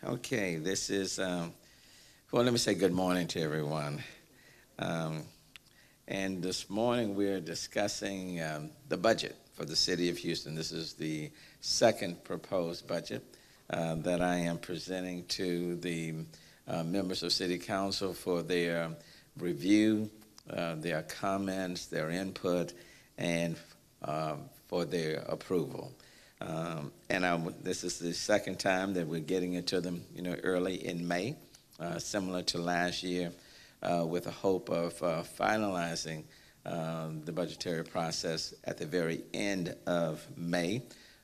Okay, this is, well, let me say good morning to everyone. Um, and this morning we're discussing the budget for the city of Houston. This is the second proposed budget that I am presenting to the members of City Council for their review, their comments, their input, and for their approval. This is the second time that we're getting into them, early in May, similar to last year, with a hope of finalizing the budgetary process at the very end of May,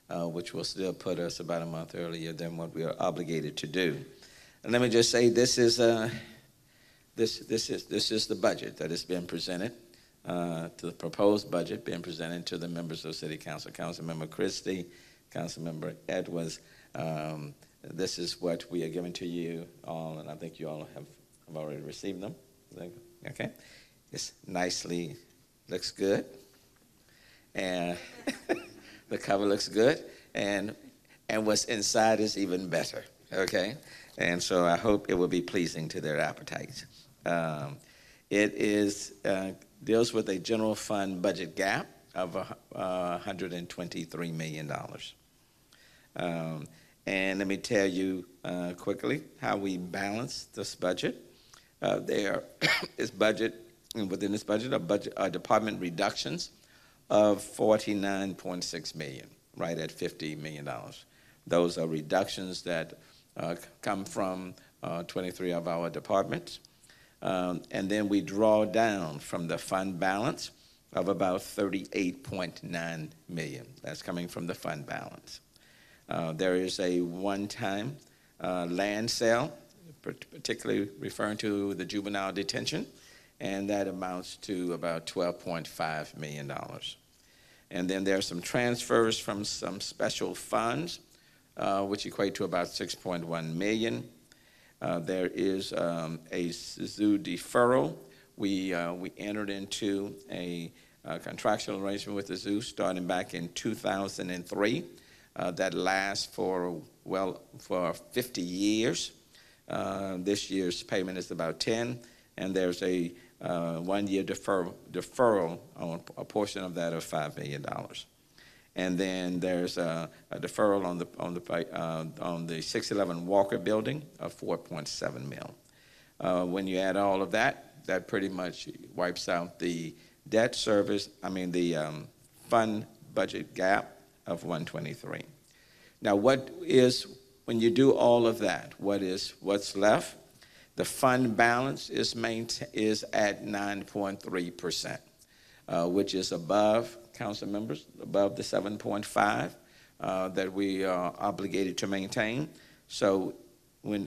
which will still put us about a month earlier than what we are obligated to do. And let me just say, this is the budget that has been presented. To the proposed budget being presented to the members of City Council, Councilmember Christie, Councilmember Edwards. This is what we are giving to you all, and I think you all have already received them. Okay, it's nicely looks good, and the cover looks good, and what's inside is even better. Okay, and so I hope it will be pleasing to their appetites. It is deals with a general fund budget gap of $123 million. And let me tell you quickly how we balance this budget. There is within this budget are department reductions of $49.6 million, right at $50 million. Those are reductions that come from 23 of our departments. And then we draw down from the fund balance of about $38.9 million. That's coming from the fund balance. There is a one-time land sale, particularly referring to the juvenile detention, and that amounts to about $12.5 million. And then there are some transfers from some special funds, which equate to about $6.1 million. There is a zoo deferral. We entered into a contractual arrangement with the zoo starting back in 2003 that lasts for 50 years. This year's payment is about 10, and there's a 1-year deferral on a portion of that of $5 million. And then there's a deferral on the 611 Walker building of $4.7 million. When you add all of that, that pretty much wipes out the fund budget gap of 123. Now, when you do all of that, what's left? The fund balance is at 9.3%, which is above, council members, above the 7.5 that we are obligated to maintain. So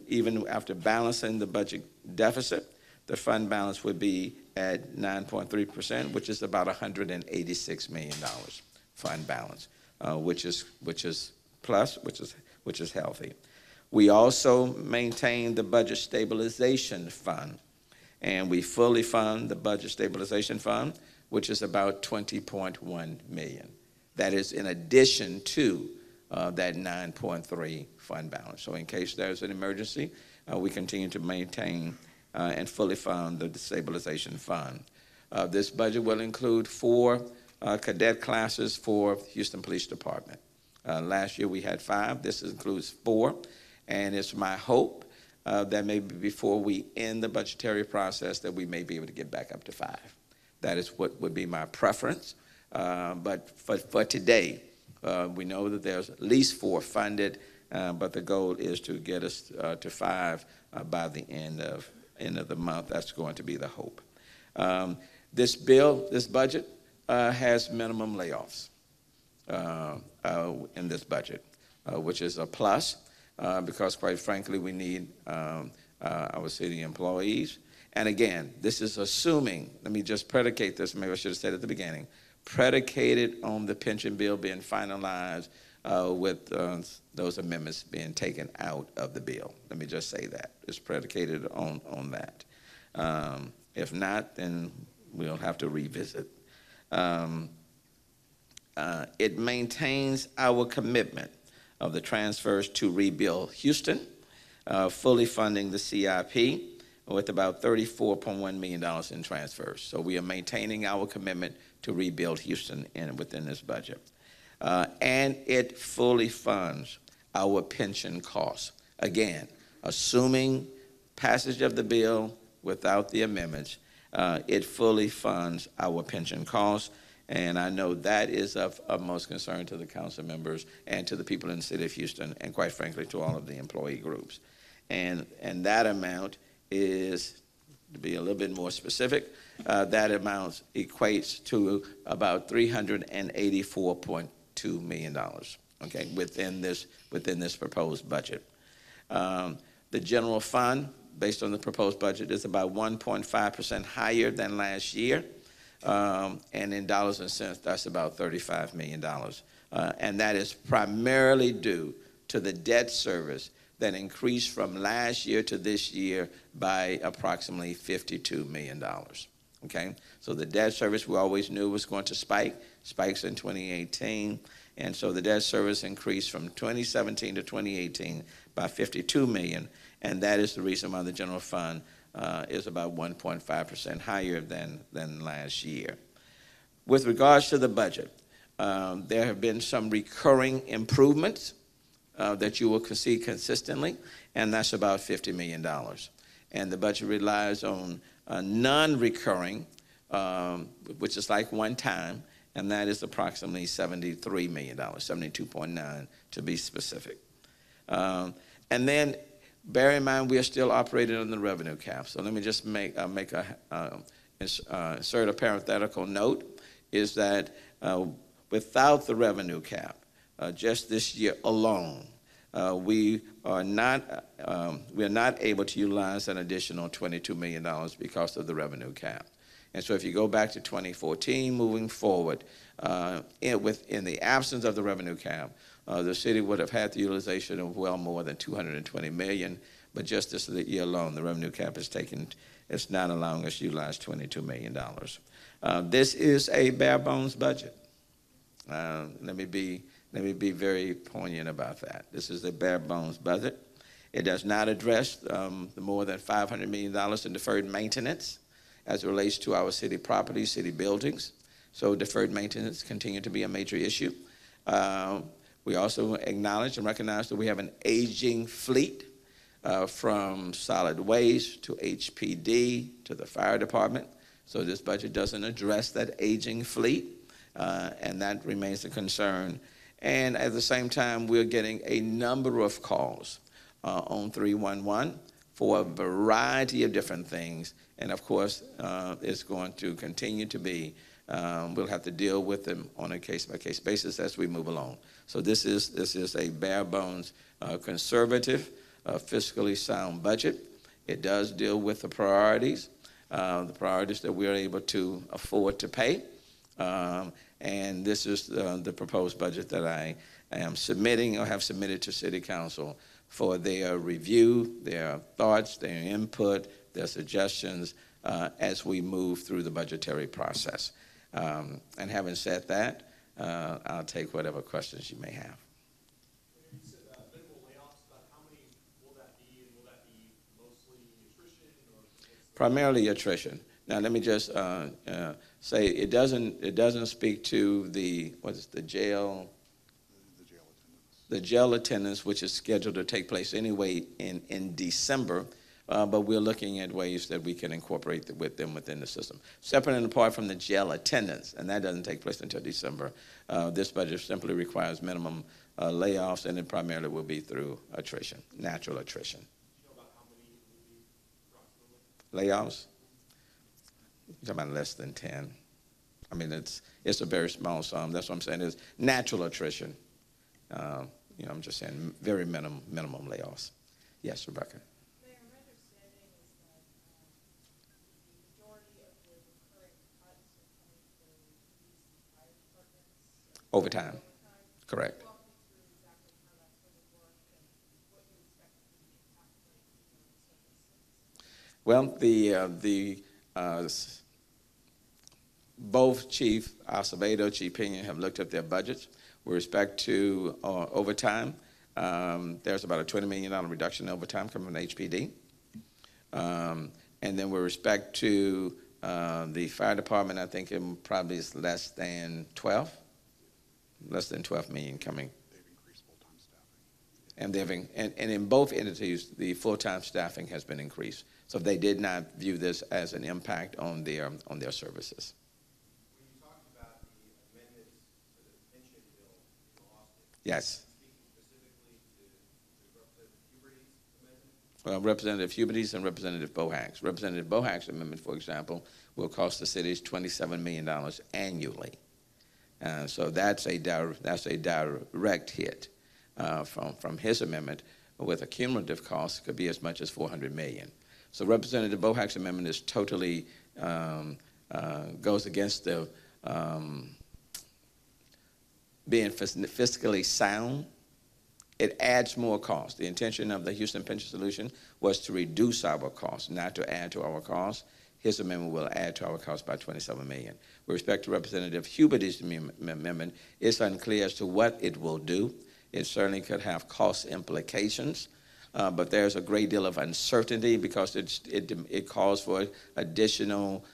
even after balancing the budget deficit, the fund balance would be at 9.3%, which is about $186 million fund balance, which is plus, which is healthy. We also maintain the budget stabilization fund, and we fully fund the budget stabilization fund, which is about $20.1 million. That is in addition to that 9.3 fund balance. So in case there's an emergency, we continue to maintain and fully fund the stabilization fund. This budget will include 4 cadet classes for Houston Police Department. Last year we had 5. This includes 4, and it's my hope that maybe before we end the budgetary process that we may be able to get back up to 5. That is what would be my preference. But for today, we know that there's at least 4 funded, but the goal is to get us to 5 by the end of the month. That's going to be the hope. This budget has minimum layoffs in this budget, which is a plus because, quite frankly, we need our city employees. And again, this is assuming, let me just predicate this, maybe I should have said at the beginning, predicated on the pension bill being finalized with those amendments being taken out of the bill. Let me just say that. It's predicated on that. If not, then we'll have to revisit. It maintains our commitment of the transfers to rebuild Houston, fully funding the CIP with about $34.1 million in transfers. So we are maintaining our commitment to rebuild Houston within this budget. And it fully funds our pension costs. Again, assuming passage of the bill without the amendments, it fully funds our pension costs. And I know that is of most concern to the council members and to the people in the city of Houston, and quite frankly, to all of the employee groups. And that amount is, to be a little bit more specific, that amount equates to about $384.2 million, okay, within this proposed budget. The general fund, based on the proposed budget, is about 1.5% higher than last year. And in dollars and cents, that's about $35 million. And that is primarily due to the debt service that increased from last year to this year by approximately $52 million. Okay? So the debt service we always knew was going to spikes in 2018. And so the debt service increased from 2017 to 2018 by $52 million. And that is the reason why the general fund is about 1.5% higher than last year. With regards to the budget, there have been some recurring improvements that you will see consistently, and that's about $50 million. And the budget relies on non-recurring, which is like one time, and that is approximately $73 million, 72.9 to be specific. And then bear in mind, we are still operating on the revenue cap. So let me just insert a parenthetical note, is that without the revenue cap, just this year alone, we are not able to utilize an additional $22 million because of the revenue cap. And so if you go back to 2014, moving forward, in the absence of the revenue cap, the city would have had the utilization of well more than $220 million, but just this year alone, the revenue cap it's not allowing us to utilize $22 million. This is a bare bones budget. Let me be very poignant about that. This is a bare bones budget. It does not address the more than $500 million in deferred maintenance as it relates to our city properties, city buildings. So deferred maintenance continue to be a major issue. We also acknowledge and recognize that we have an aging fleet from solid waste to HPD to the fire department. So this budget doesn't address that aging fleet, and that remains a concern. And at the same time, we're getting a number of calls on 311 for a variety of different things. And of course, it's going to continue to be, we'll have to deal with them on a case-by-case basis as we move along. So this is a bare bones, conservative, fiscally sound budget. It does deal with the priorities that we are able to afford to pay. And this is the proposed budget that I am submitting or have submitted to City Council for their review, their thoughts, their input, their suggestions as we move through the budgetary process. And having said that, I'll take whatever questions you may have. You said minimal layoffs, but how many will that be, and will that be mostly attrition? Primarily attrition. Now let me just say it doesn't speak to the jail. The jail attendance, which is scheduled to take place anyway in December, but we're looking at ways that we can incorporate them within the system. Separate and apart from the jail attendance, and that doesn't take place until December, this budget simply requires minimum layoffs, and it primarily will be through attrition, natural attrition. Do you know about how many will be approximately? Layoffs? You're talking about less than 10. I mean, it's a very small sum. That's what I'm saying is natural attrition. I'm just saying very minimum layoffs. Yes, Rebecca. Mayor, my understanding is that the majority of the recurring cuts are coming from police and fire departments. Overtime. Correct. Walk me through exactly how that's going to work and what you expect the impact might be on services. Well, both Chief Acevedo, Chief Pena have looked at their budgets with respect to overtime. there's about a $20 million reduction in overtime coming from HPD. And then with respect to the fire department, I think it probably is less than 12 million coming. They've increased full-time staffing. And in both entities, the full-time staffing has been increased. So they did not view this as an impact on their services. When you talked about the amendments to the pension bill in Austin, Yes. speaking specifically to Representative Huberty's amendment? Well, Representative Huberty's and Representative Bohack's. Representative Bohack's amendment, for example, will cost the cities $27 million annually. So that's a direct hit from his amendment, with a cumulative cost could be as much as $400 million. So Representative Bohack's amendment is totally goes against the being fiscally sound. It adds more cost. The intention of the Houston Pension Solution was to reduce our costs, not to add to our costs. His amendment will add to our costs by $27 million. With respect to Representative Huberty's amendment, it's unclear as to what it will do. It certainly could have cost implications, but there's a great deal of uncertainty because it calls for additional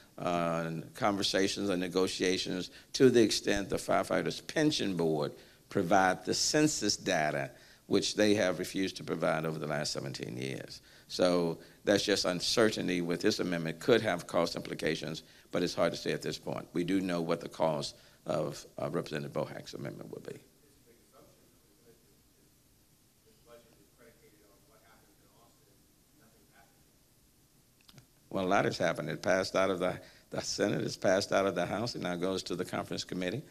conversations and negotiations to the extent the Firefighters Pension Board provide the census data, which they have refused to provide over the last 17 years. So that's just uncertainty with this amendment. Could have cost implications, but it's hard to say at this point. We do know what the cost of Representative Bohack's amendment will be. Well, a lot has happened. It passed out of the Senate, it's passed out of the House, it now goes to the conference committee.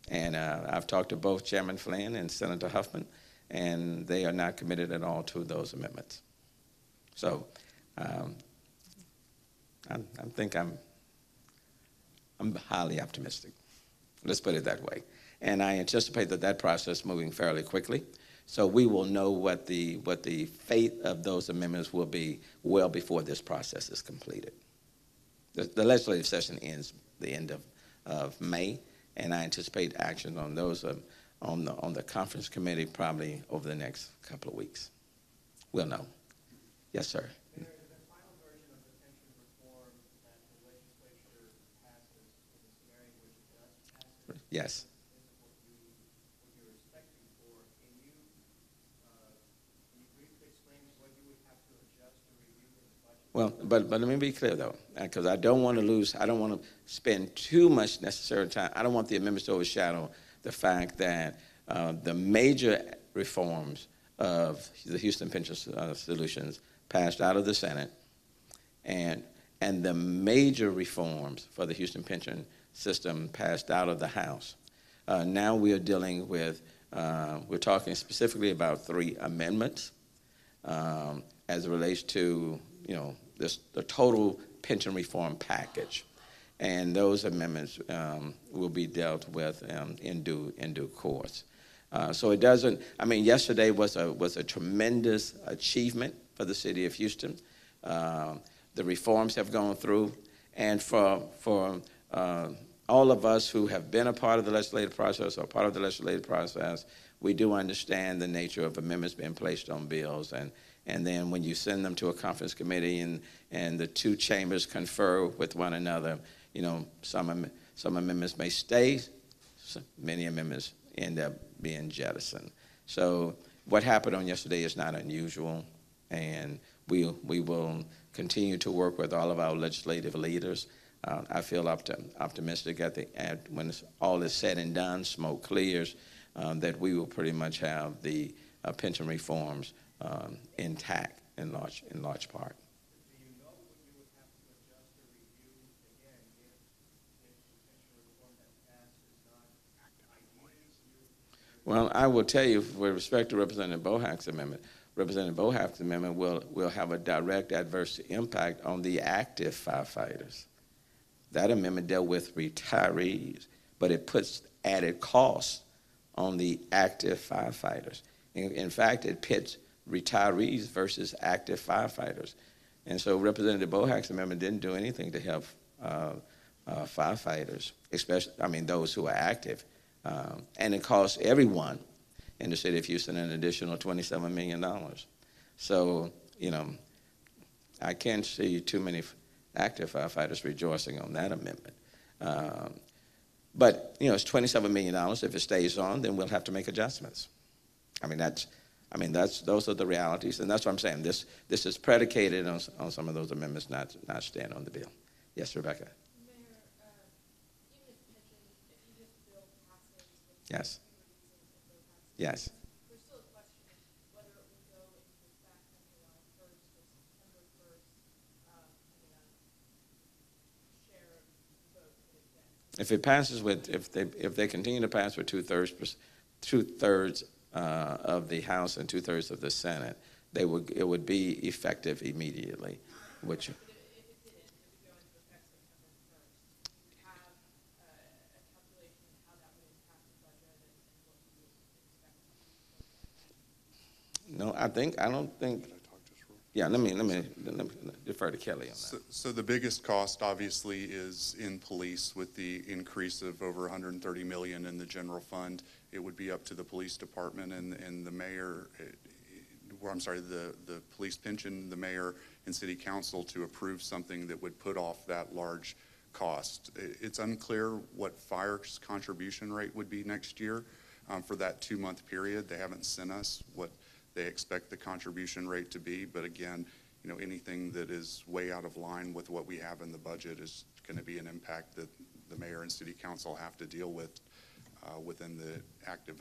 And I've talked to both Chairman Flynn and Senator Huffman, and they are not committed at all to those amendments. So I think I'm highly optimistic. Let's put it that way. And I anticipate that process is moving fairly quickly. So we will know what the fate of those amendments will be well before this process is completed. The legislative session ends the end of May, and I anticipate action on those on the conference committee probably over the next couple of weeks. We'll know. Yes, sir. Mayor, the final version of the pension reform that the legislature passes in the scenario in which it does pass Yes. what you're expecting for. Can you briefly explain what you would have to adjust or review in the budget? Well, but let me be clear though, because I don't want to spend too much necessary time. I don't want the amendments to overshadow the fact that the major reforms of the Houston Pension Solutions passed out of the Senate, and the major reforms for the Houston pension system passed out of the House. Now we are dealing with, we're talking specifically about 3 amendments as it relates to, the total pension reform package. And those amendments will be dealt with in due course. So it doesn't, yesterday was a tremendous achievement for the city of Houston. The reforms have gone through, and for all of us who have been a part of the legislative process or part of the legislative process, we do understand the nature of amendments being placed on bills, and then when you send them to a conference committee and the 2 chambers confer with one another, some amendments may stay, many amendments end up being jettisoned. So what happened on yesterday is not unusual, and we will continue to work with all of our legislative leaders. I feel optimistic when all is said and done, smoke clears, that we will pretty much have the pension reforms intact in large part. Do you know what you would have to adjust or review again if the pension reform that passed is not ideal? Well, I will tell you, with respect to Representative Bohack's amendment, Representative Bohack's amendment will have a direct adverse impact on the active firefighters. That amendment dealt with retirees, but it puts added costs on the active firefighters. In fact, it pits retirees versus active firefighters. And so Representative Bohack's amendment didn't do anything to help firefighters, especially, those who are active. And it costs everyone in the city of Houston an additional $27 million. So, I can't see too many active firefighters rejoicing on that amendment. But, it's $27 million. If it stays on, then we'll have to make adjustments. Those are the realities, and that's what I'm saying. This is predicated on some of those amendments not staying on the bill. Yes, Rebecca. Mayor, even if the bill passes, Yes. reasons, Yes. there's still a question of whether it will go into effect on July 1st or September 1st, depending on share of vote that it gets. If it passes if they continue to pass with two-thirds of the House and two-thirds of the Senate, it would be effective immediately. Which But if it didn't, it would go into effect September 1st. Do you have a calculation of how that would impact the budget and what you would expect? no, I don't think. Can I talk just real? Yeah, let me defer to Kelly on that. So the biggest cost obviously is in police with the increase of over 130 million in the general fund. It would be up to the police department and the mayor, the police pension, the mayor and city council to approve something that would put off that large cost. It's unclear what fire's contribution rate would be next year for that 2-month period. They haven't sent us what they expect the contribution rate to be, but again, anything that is way out of line with what we have in the budget is going to be an impact that the mayor and city council have to deal with within the active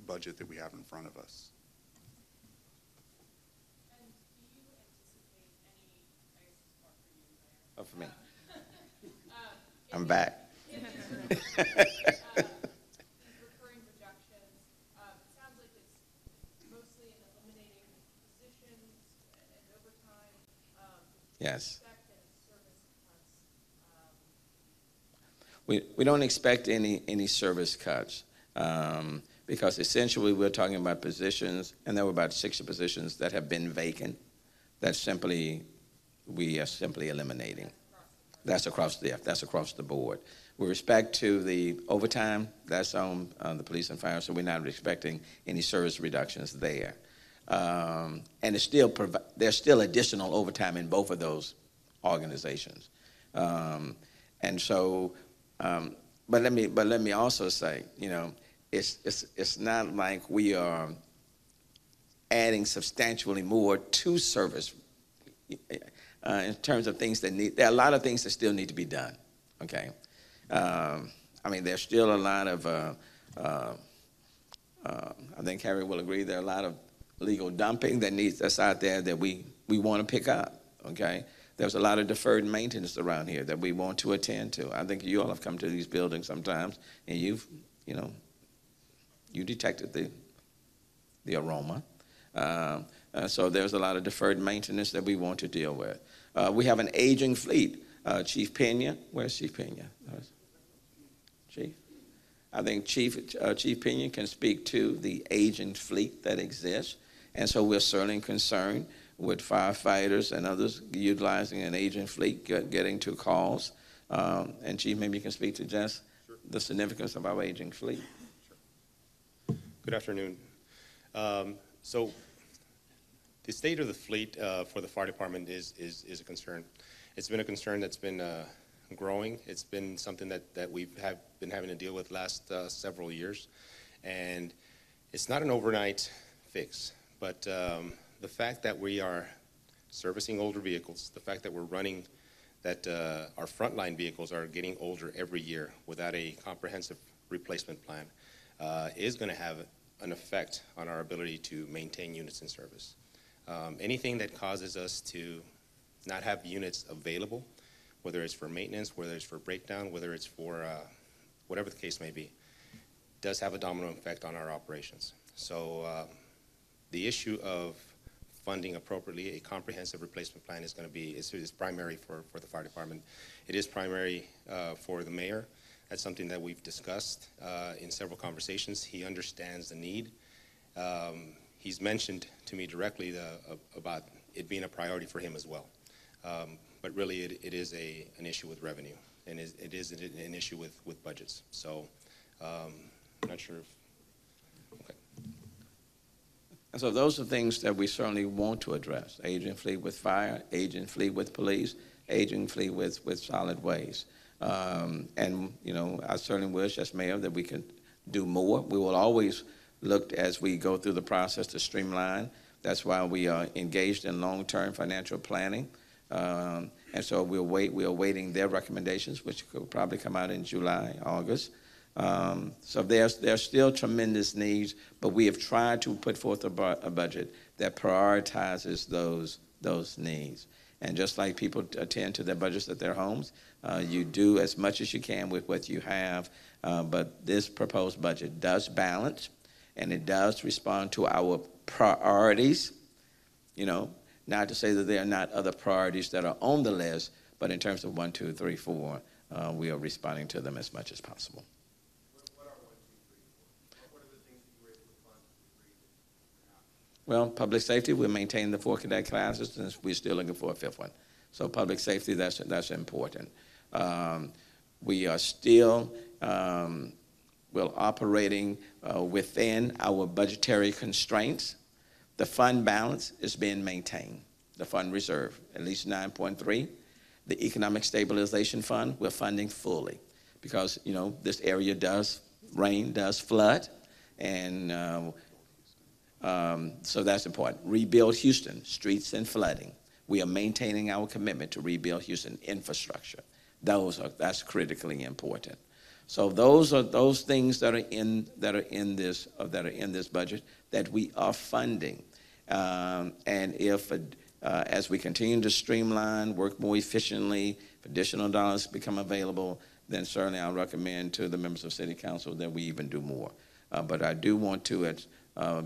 budget that we have in front of us. And do you anticipate any, I guess it's more for you, Mayor? Oh, for me. I'm back. These recurring reductions, it sounds like it's mostly in eliminating positions and overtime. Yes. Expect any service cuts? We don't expect any service cuts because essentially we're talking about positions, and there were about 60 positions that have been vacant that we are simply eliminating. That's across the board. With respect to the overtime, that's on the police and fire, so we're not expecting any service reductions there. And there's still additional overtime in both of those organizations. And so, but let me also say, it's not like we are adding substantially more to service in terms of things there are a lot of things that still need to be done, okay? There's still a lot of, I think Harry will agree, there are a lot of legal dumping that's out there that we want to pick up, okay? There's a lot of deferred maintenance around here that we want to attend to. I think you all have come to these buildings sometimes, and you detected the aroma. So there's a lot of deferred maintenance that we want to deal with. We have an aging fleet. Chief Pena, where's Chief Pena? Chief? I think Chief Pena can speak to the aging fleet that exists. And so we're certainly concerned with firefighters and others utilizing an aging fleet, getting to calls. And Chief, maybe you can speak to just the significance of our aging fleet. Sure. Good afternoon. So the state of the fleet for the fire department is a concern. It's been a concern that's been growing. It's been something that we've been having to deal with last several years. And it's not an overnight fix, but the fact that we are servicing older vehicles, the fact that we're running, that our frontline vehicles are getting older every year without a comprehensive replacement plan is going to have an effect on our ability to maintain units in service. Anything that causes us to not have units available, whether it's for maintenance, whether it's for breakdown, whether it's for whatever the case may be, does have a domino effect on our operations. So the issue of funding appropriately a comprehensive replacement plan is going to be is primary for the fire department. It is primary for the mayor. That's something that we've discussed in several conversations. He understands the need. He's mentioned to me directly about it being a priority for him as well. But really, it is an issue with revenue, and it is an issue with budgets. So I'm not sure if, okay. And so those are things that we certainly want to address. Aging fleet with fire, aging fleet with police, aging fleet with solid waste. And, you know, I certainly wish as mayor that we could do more. We will always look as we go through the process to streamline. That's why we are engaged in long-term financial planning. And so we are awaiting their recommendations, which could probably come out in July, August. So there's still tremendous needs, but we have tried to put forth a budget that prioritizes those needs. And just like people attend to their budgets at their homes, you do as much as you can with what you have, but this proposed budget does balance, and it does respond to our priorities, you know, not to say that there are not other priorities that are on the list, but in terms of 1, 2, 3, 4, we are responding to them as much as possible. What are 1, 2, 3, 4? What are the things that you were able to fund for free? Well, public safety, we're maintaining the 4 cadet classes, and we're still looking for a 5th one. So public safety, that's important. We are still operating within our budgetary constraints. The fund balance is being maintained. The fund reserve, at least 9.3. The economic stabilization fund, we're funding fully because, you know, this area does rain, does flood, and so that's important. Rebuild Houston, streets and flooding. We are maintaining our commitment to rebuild Houston infrastructure. That's critically important. So those are those things that are in this budget that we are funding. And if as we continue to streamline, work more efficiently, if additional dollars become available, then certainly I'll recommend to the members of City Council that we even do more. But I do want to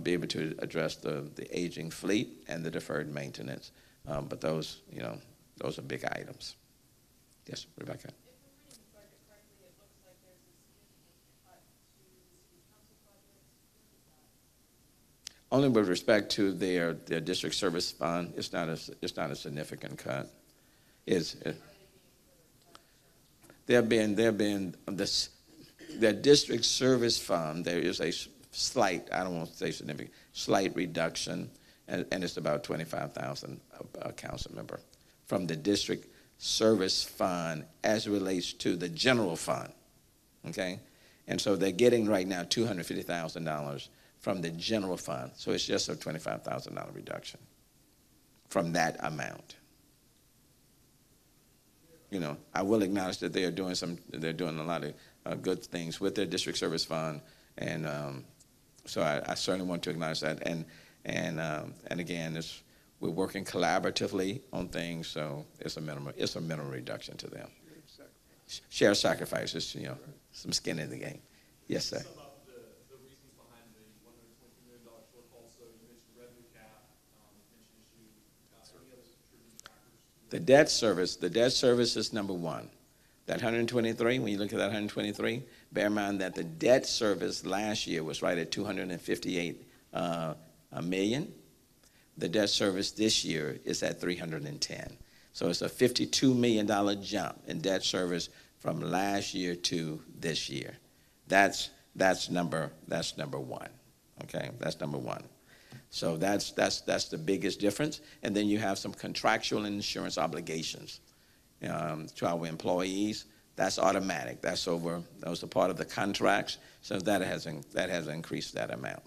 be able to address the aging fleet and the deferred maintenance. But those, you know, those are big items. Yes, Rebecca. If we're reading the budget correctly, it looks like there's a significant cut to city council budgets. Where is that? Only with respect to their district service fund, it's not a significant cut. Their district service fund, there is a slight, I don't want to say significant, slight reduction, and it's about 25,000 a council member from the district service fund as it relates to the general fund, okay? And so they're getting right now $250,000 from the general fund. So it's just a $25,000 reduction from that amount. You know, I will acknowledge that they're doing a lot of good things with their district service fund, and so I certainly want to acknowledge that. And again, we're working collaboratively on things, so it's a minimal reduction to them. Share sacrifices, you know, some skin in the game. Yes, sir. The reasons behind the $123 million shortfall. So you mentioned revenue cap, pension issue, any other contributing factors? The debt service is number one. That 123, when you look at that 123, bear in mind that the debt service last year was right at 258 million. The debt service this year is at 310. So it's a $52 million jump in debt service from last year to this year. That's number one. Okay, that's number one. So that's the biggest difference. And then you have some contractual and insurance obligations to our employees. That's automatic. Those are part of the contracts. So that has increased that amount.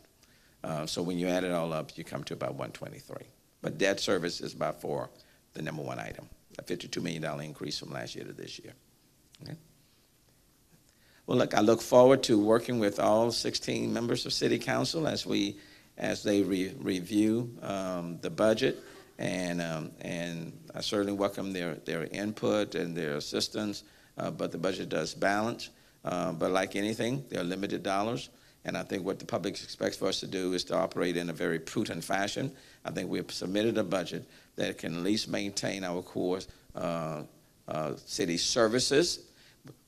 So when you add it all up, you come to about 123. But debt service is by far the number one item, a $52 million increase from last year to this year. Okay. Well, look, I look forward to working with all 16 members of City Council as they review the budget, and I certainly welcome their input and their assistance. But the budget does balance. But like anything, there are limited dollars. And I think what the public expects for us to do is to operate in a very prudent fashion. I think we have submitted a budget that can at least maintain our core city services,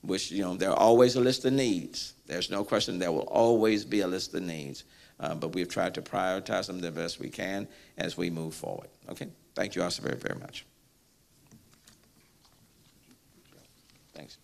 which, you know, there are always a list of needs. There's no question there will always be a list of needs. But we've tried to prioritize them the best we can as we move forward. Okay? Thank you all so very, very much. Thanks.